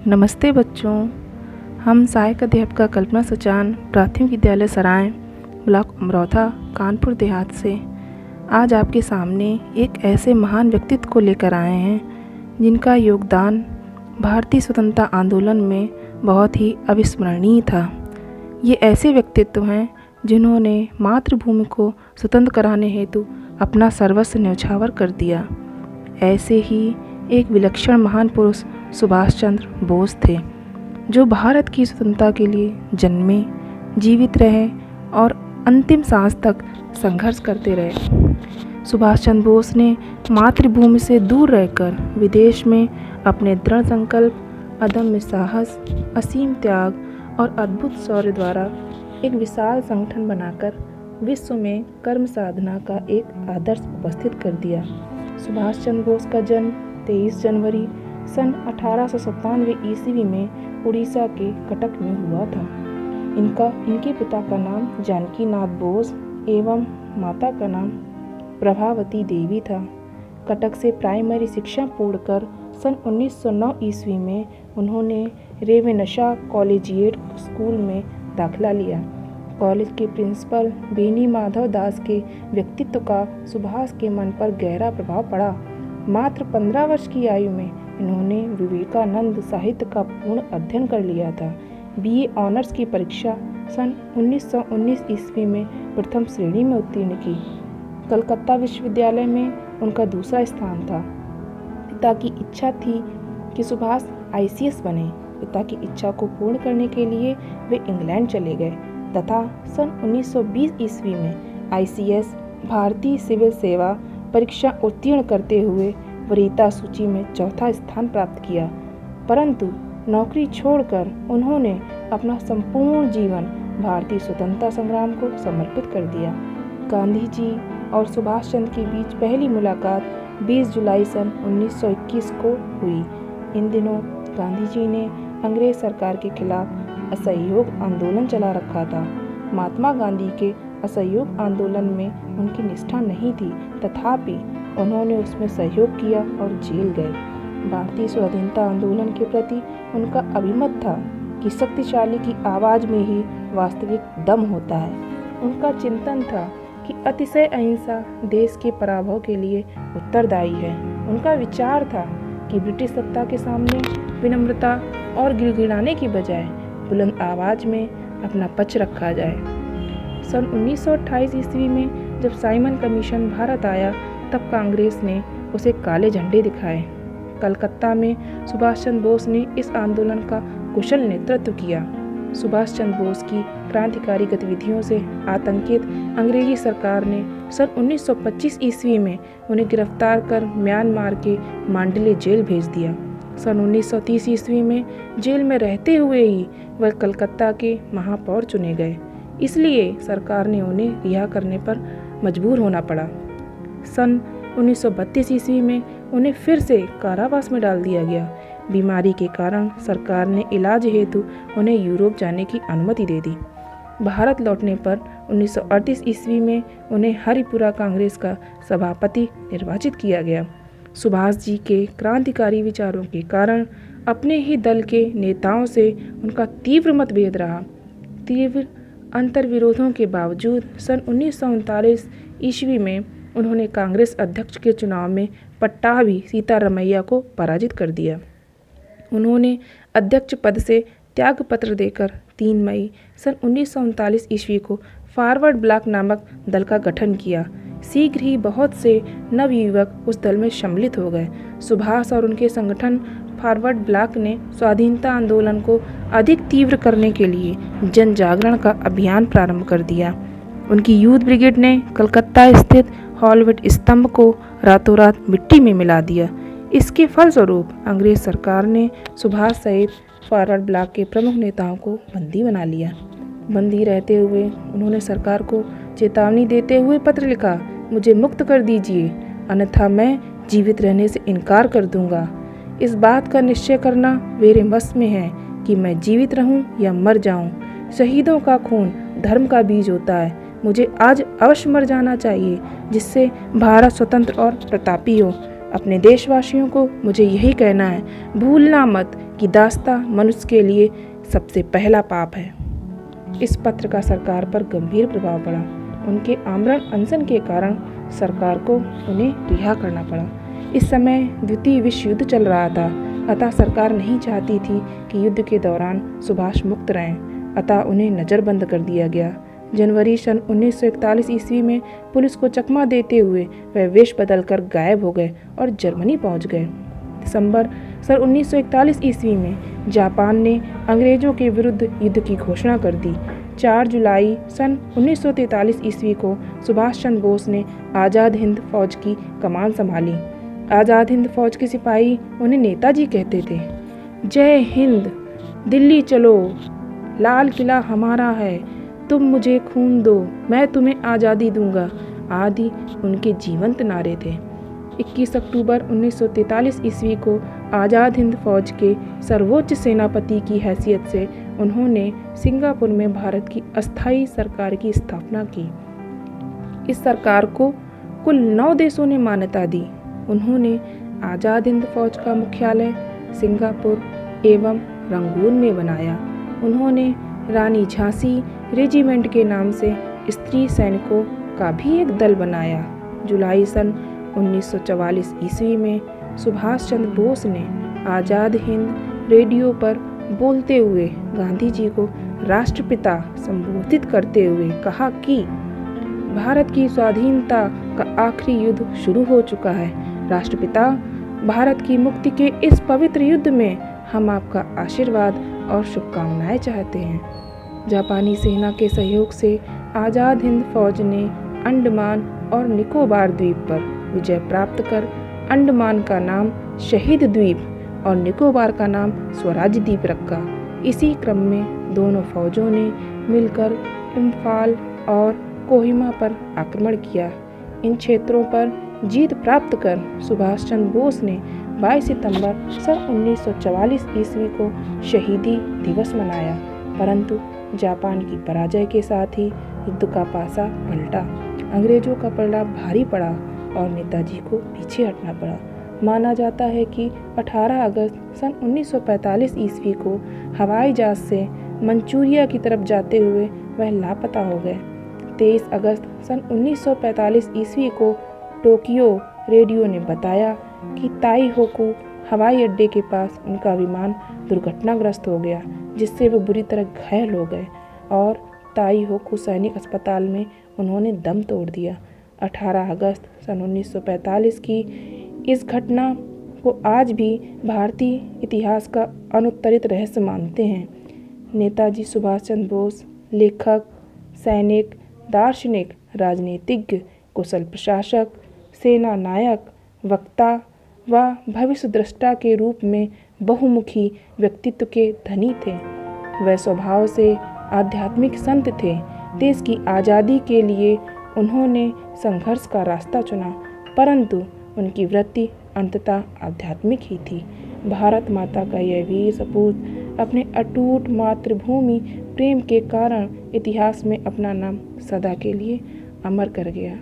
नमस्ते बच्चों। हम सहायक अध्यापिका कल्पना सचान, प्राथमिक विद्यालय सराय, ब्लॉक अमरौथा, कानपुर देहात से आज आपके सामने एक ऐसे महान व्यक्तित्व को लेकर आए हैं जिनका योगदान भारतीय स्वतंत्रता आंदोलन में बहुत ही अविस्मरणीय था। ये ऐसे व्यक्तित्व हैं जिन्होंने मातृभूमि को स्वतंत्र कराने हेतु अपना सर्वस्व न्यौछावर कर दिया। ऐसे ही एक विलक्षण महान पुरुष सुभाष चंद्र बोस थे, जो भारत की स्वतंत्रता के लिए जन्मे, जीवित रहे और अंतिम सांस तक संघर्ष करते रहे। सुभाष चंद्र बोस ने मातृभूमि से दूर रहकर विदेश में अपने दृढ़ संकल्प, अदम्य साहस, असीम त्याग और अद्भुत शौर्य द्वारा एक विशाल संगठन बनाकर विश्व में कर्म साधना का एक आदर्श उपस्थित कर दिया। सुभाष चंद्र बोस का जन्म 23 जनवरी सन 1897 ईस्वी में उड़ीसा के कटक में हुआ था। इनके पिता का नाम जानकी नाथ बोस एवं माता का नाम प्रभावती देवी था। कटक से प्राइमरी शिक्षा पूर्ण कर सन 1909 ईस्वी में उन्होंने रेवेनशा कॉलेजिएट स्कूल में दाखिला लिया। कॉलेज के प्रिंसिपल बेनी माधव दास के व्यक्तित्व का सुभाष के मन पर गहरा प्रभाव पड़ा। मात्र 15 वर्ष की आयु में इन्होंने विवेकानंद साहित्य का पूर्ण अध्ययन कर लिया था। बीए ऑनर्स की परीक्षा सन 1919 ईस्वी में प्रथम श्रेणी में उत्तीर्ण की। कलकत्ता विश्वविद्यालय में उनका दूसरा स्थान था। पिता की इच्छा थी कि सुभाष आईसीएस बने। पिता की इच्छा को पूर्ण करने के लिए वे इंग्लैंड चले गए तथा सन 1920 ईस्वी में आईसीएस भारतीय सिविल सेवा परीक्षा उत्तीर्ण करते हुए वरीयता सूची में चौथा स्थान प्राप्त किया। परंतु नौकरी छोड़कर उन्होंने अपना संपूर्ण जीवन भारतीय स्वतंत्रता संग्राम को समर्पित कर दिया। गांधी जी और सुभाष चंद्र के बीच पहली मुलाकात 20 जुलाई सन 1921 को हुई। इन दिनों गांधी जी ने अंग्रेज सरकार के खिलाफ असहयोग आंदोलन चला रखा था। महात्मा गांधी के असहयोग आंदोलन में उनकी निष्ठा नहीं थी, तथापि उन्होंने उसमें सहयोग किया और जेल गए। भारतीय स्वाधीनता आंदोलन के प्रति उनका अभिमत था कि शक्तिशाली की आवाज़ में ही वास्तविक दम होता है। उनका चिंतन था कि अतिशय अहिंसा देश के पराभव के लिए उत्तरदायी है। उनका विचार था कि ब्रिटिश सत्ता के सामने विनम्रता और गिड़गिड़ाने की बजाय बुलंद आवाज़ में अपना पक्ष रखा जाए। सन 1928 ईस्वी में जब साइमन कमीशन भारत आया, तब कांग्रेस ने उसे काले झंडे दिखाए। कलकत्ता में सुभाष चंद्र बोस ने इस आंदोलन का कुशल नेतृत्व किया। सुभाष चंद्र बोस की क्रांतिकारी गतिविधियों से आतंकित अंग्रेजी सरकार ने सन 1925 ईस्वी में उन्हें गिरफ्तार कर म्यांमार के मांडले जेल भेज दिया। सन 1930 ईस्वी में जेल में रहते हुए ही वह कलकत्ता के महापौर चुने गए। इसलिए सरकार ने उन्हें रिहा करने पर मजबूर होना पड़ा। सन 1932 ईस्वी में उन्हें फिर से कारावास में डाल दिया गया। बीमारी के कारण सरकार ने इलाज हेतु उन्हें यूरोप जाने की अनुमति दे दी। भारत लौटने पर 1938 ईस्वी में उन्हें हरिपुरा कांग्रेस का सभापति निर्वाचित किया गया। सुभाष जी के क्रांतिकारी विचारों के कारण अपने ही दल के नेताओं से उनका तीव्र मतभेद रहा। तीव्र अंतर्विरोधों के बावजूद सन 1939 ईस्वी में उन्होंने कांग्रेस अध्यक्ष के चुनाव में पट्टाभी सीतारमैया को पराजित कर दिया। उन्होंने अध्यक्ष पद से त्यागपत्र देकर 3 मई सन 1939 ईस्वी को फॉरवर्ड ब्लॉक नामक दल का गठन किया। शीघ्र ही बहुत से नवयुवक उस दल में सम्मिलित हो गए। सुभाष और उनके संगठन फॉरवर्ड ब्लॉक ने स्वाधीनता आंदोलन को अधिक तीव्र करने के लिए जन जागरण का अभियान प्रारंभ कर दिया। उनकी यूथ ब्रिगेड ने कलकत्ता स्थित हॉलवेट स्तंभ को रातों रात मिट्टी में मिला दिया। इसके फलस्वरूप अंग्रेज सरकार ने सुभाष सहित फॉरवर्ड ब्लॉक के प्रमुख नेताओं को बंदी बना लिया। बंदी रहते हुए उन्होंने सरकार को चेतावनी देते हुए पत्र लिखा, मुझे मुक्त कर दीजिए, अन्यथा मैं जीवित रहने से इनकार कर दूंगा। इस बात का निश्चय करना मेरे बस में है कि मैं जीवित रहूं या मर जाऊं। शहीदों का खून धर्म का बीज होता है। मुझे आज अवश्य मर जाना चाहिए, जिससे भारत स्वतंत्र और प्रतापी हो। अपने देशवासियों को मुझे यही कहना है, भूलना मत कि दास्तां मनुष्य के लिए सबसे पहला पाप है। इस पत्र का सरकार पर गंभीर प्रभाव पड़ा। उनके आमरण अनशन के कारण सरकार को उन्हें रिहा करना पड़ा। इस समय द्वितीय विश्व युद्ध चल रहा था, अतः सरकार नहीं चाहती थी कि युद्ध के दौरान सुभाष मुक्त रहें, अतः उन्हें नज़रबंद कर दिया गया। जनवरी सन 1941 ईस्वी में पुलिस को चकमा देते हुए वह वेश बदलकर गायब हो गए और जर्मनी पहुंच गए। दिसंबर सन 1941 ईस्वी में जापान ने अंग्रेजों के विरुद्ध युद्ध की घोषणा कर दी। 4 जुलाई सन 1943 ईस्वी को सुभाष चंद्र बोस ने आज़ाद हिंद फौज की कमान संभाली। आज़ाद हिंद फौज के सिपाही उन्हें नेताजी कहते थे। जय हिंद, दिल्ली चलो, लाल किला हमारा है, तुम मुझे खून दो, मैं तुम्हें आज़ादी दूंगा आदि उनके जीवंत नारे थे। 21 अक्टूबर 1943 ईस्वी को आज़ाद हिंद फौज के सर्वोच्च सेनापति की हैसियत से उन्होंने सिंगापुर में भारत की अस्थायी सरकार की स्थापना की। इस सरकार को कुल 9 देशों ने मान्यता दी। उन्होंने आज़ाद हिंद फौज का मुख्यालय सिंगापुर एवं रंगून में बनाया। उन्होंने रानी झांसी रेजिमेंट के नाम से स्त्री सैनिकों का भी एक दल बनाया। जुलाई सन 1944 ईस्वी में सुभाष चंद्र बोस ने आज़ाद हिंद रेडियो पर बोलते हुए गांधी जी को राष्ट्रपिता संबोधित करते हुए कहा कि भारत की स्वाधीनता का आखिरी युद्ध शुरू हो चुका है। राष्ट्रपिता, भारत की मुक्ति के इस पवित्र युद्ध में हम आपका आशीर्वाद और शुभकामनाएं चाहते हैं। जापानी सेना के सहयोग से आज़ाद हिंद फौज ने अंडमान और निकोबार द्वीप पर विजय प्राप्त कर अंडमान का नाम शहीद द्वीप और निकोबार का नाम स्वराज द्वीप रखा। इसी क्रम में दोनों फौजों ने मिलकर इम्फाल और कोहिमा पर आक्रमण किया। इन क्षेत्रों पर जीत प्राप्त कर सुभाष चंद्र बोस ने 22 सितंबर सन 1944 ईस्वी को शहीदी दिवस मनाया, परंतु जापान की पराजय के साथ ही युद्ध का पासा पलटा। अंग्रेजों का पलड़ा भारी पड़ा और नेताजी को पीछे हटना पड़ा। माना जाता है कि 18 अगस्त सन 1945 ईस्वी को हवाई जहाज से मंचूरिया की तरफ जाते हुए वह लापता हो गए। 23 अगस्त सन 1945 ईस्वी को टोक्यो रेडियो ने बताया कि ताईहोकू हवाई अड्डे के पास उनका विमान दुर्घटनाग्रस्त हो गया, जिससे वो बुरी तरह घायल हो गए और ताईहोकू सैनिक अस्पताल में उन्होंने दम तोड़ दिया। 18 अगस्त सन 1945 की इस घटना को आज भी भारतीय इतिहास का अनुत्तरित रहस्य मानते हैं। नेताजी सुभाष चंद्र बोस लेखक, सैनिक, दार्शनिक, राजनीतिज्ञ, कुशल प्रशासक, सेना नायक, वक्ता व भविष्यद्रष्टा के रूप में बहुमुखी व्यक्तित्व के धनी थे। वह स्वभाव से आध्यात्मिक संत थे। देश की आज़ादी के लिए उन्होंने संघर्ष का रास्ता चुना, परंतु उनकी वृत्ति अंततः आध्यात्मिक ही थी। भारत माता का यह वीर सपूत अपने अटूट मातृभूमि प्रेम के कारण इतिहास में अपना नाम सदा के लिए अमर कर गया।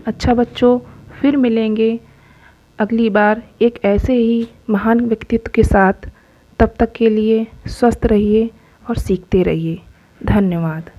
अच्छा बच्चों, फिर मिलेंगे अगली बार एक ऐसे ही महान व्यक्तित्व के साथ। तब तक के लिए स्वस्थ रहिए और सीखते रहिए। धन्यवाद।